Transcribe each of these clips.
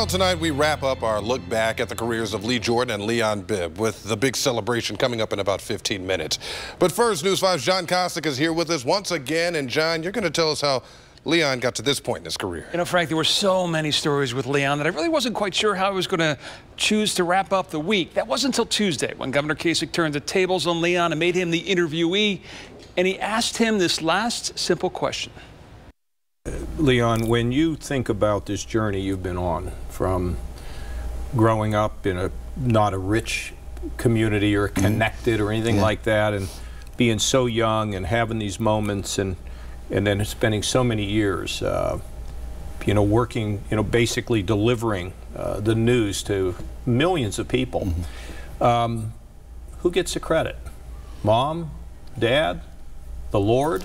Well, tonight we wrap up our look back at the careers of Lee Jordan and Leon Bibb with the big celebration coming up in about 15 minutes. But first, News 5's John Kasich is here with us once again. And John, you're going to tell us how Leon got to this point in his career. You know, Frank, there were so many stories with Leon that I really wasn't quite sure how I was going to choose to wrap up the week. That wasn't until Tuesday when Governor Kasich turned the tables on Leon and made him the interviewee. And he asked him this last simple question. Leon, when you think about this journey you've been on, from growing up in not a rich community or connected or anything like that, and being so young and having these moments, and then spending so many years, you know, working, you know, basically delivering the news to millions of people, who gets the credit? Mom, Dad, the Lord?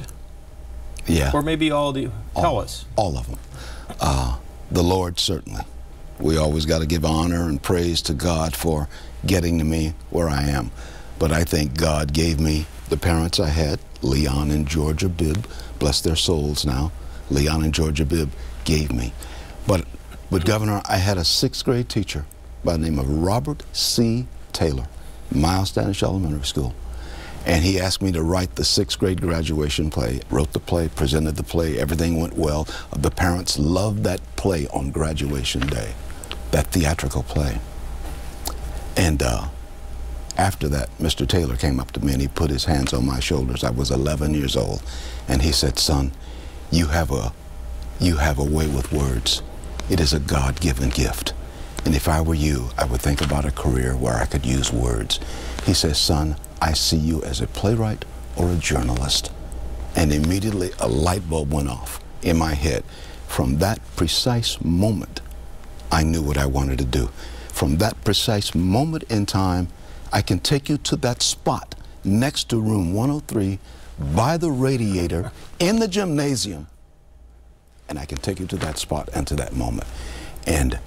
Yeah. Or maybe tell us. All of them. The Lord, certainly. We always got to give honor and praise to God for getting to me where I am. But I think God gave me the parents I had, Leon and Georgia Bibb, bless their souls now. Leon and Georgia Bibb gave me. But Governor, I had a 6th grade teacher by the name of Robert C. Taylor, Miles Standish Elementary School. And he asked me to write the 6th grade graduation play. Wrote the play, presented the play, everything went well. The parents loved that play on graduation day, that theatrical play. And after that, Mr. Taylor came up to me and he put his hands on my shoulders. I was 11 years old. And he said, "Son, you have a way with words. It is a God-given gift. And if I were you, I would think about a career where I could use words." He says, "Son, I see you as a playwright or a journalist." And immediately a light bulb went off in my head. From that precise moment, I knew what I wanted to do. From that precise moment in time, I can take you to that spot next to room 103 by the radiator in the gymnasium. And I can take you to that spot and to that moment. And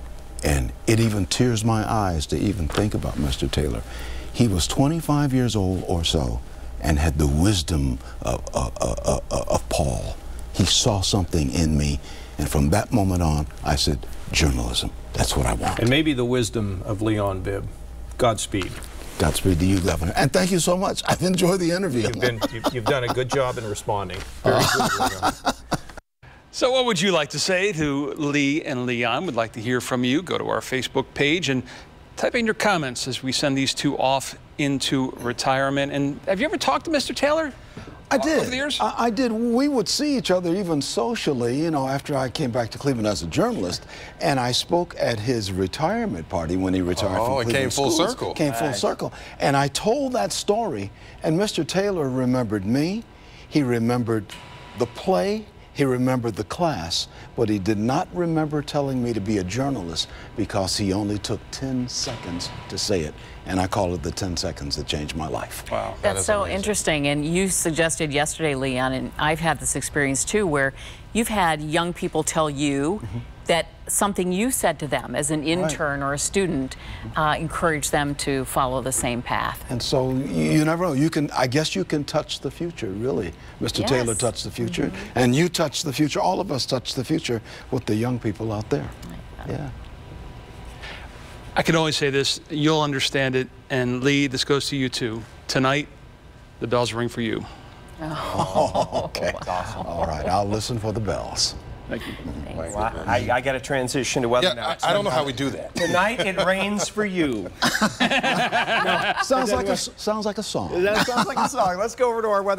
it even tears my eyes to even think about Mr. Taylor. He was 25 years old or so and had the wisdom of Paul. He saw something in me, and from that moment on, I said, journalism, that's what I want. And maybe the wisdom of Leon Bibb. Godspeed. Godspeed to you, Governor. And thank you so much. I've enjoyed the interview. You've done a good job in responding. Very good, Leon. So what would you like to say to Lee and Leon? We'd like to hear from you. Go to our Facebook page and type in your comments as we send these two off into retirement. And have you ever talked to Mr. Taylor? I did. Over the years? I did. We would see each other even socially, you know, after I came back to Cleveland as a journalist. And I spoke at his retirement party when he retired from Cleveland. Oh, it came full circle. Came full circle. And I told that story, and Mr. Taylor remembered me. He remembered the play. He remembered the class, but he did not remember telling me to be a journalist because he only took 10 seconds to say it. And I call it the 10 seconds that changed my life. Wow. That's so interesting. And you suggested yesterday, Leon, and I've had this experience too, where you've had young people tell you that something you said to them as an intern or a student encouraged them to follow the same path. And so you never know. You can, I guess you can touch the future, really. Mr. Taylor touched the future, and you touch the future. All of us touch the future with the young people out there. Yeah. I can only say this, you'll understand it, and Lee, this goes to you too. Tonight, the bells ring for you. Oh, okay. Awesome. All right, I'll listen for the bells. Thank you. Well, I got to transition to whether or not. I don't know how we do that. Tonight it rains for you. Sounds like a song. That sounds like a song. Let's go over to our weather.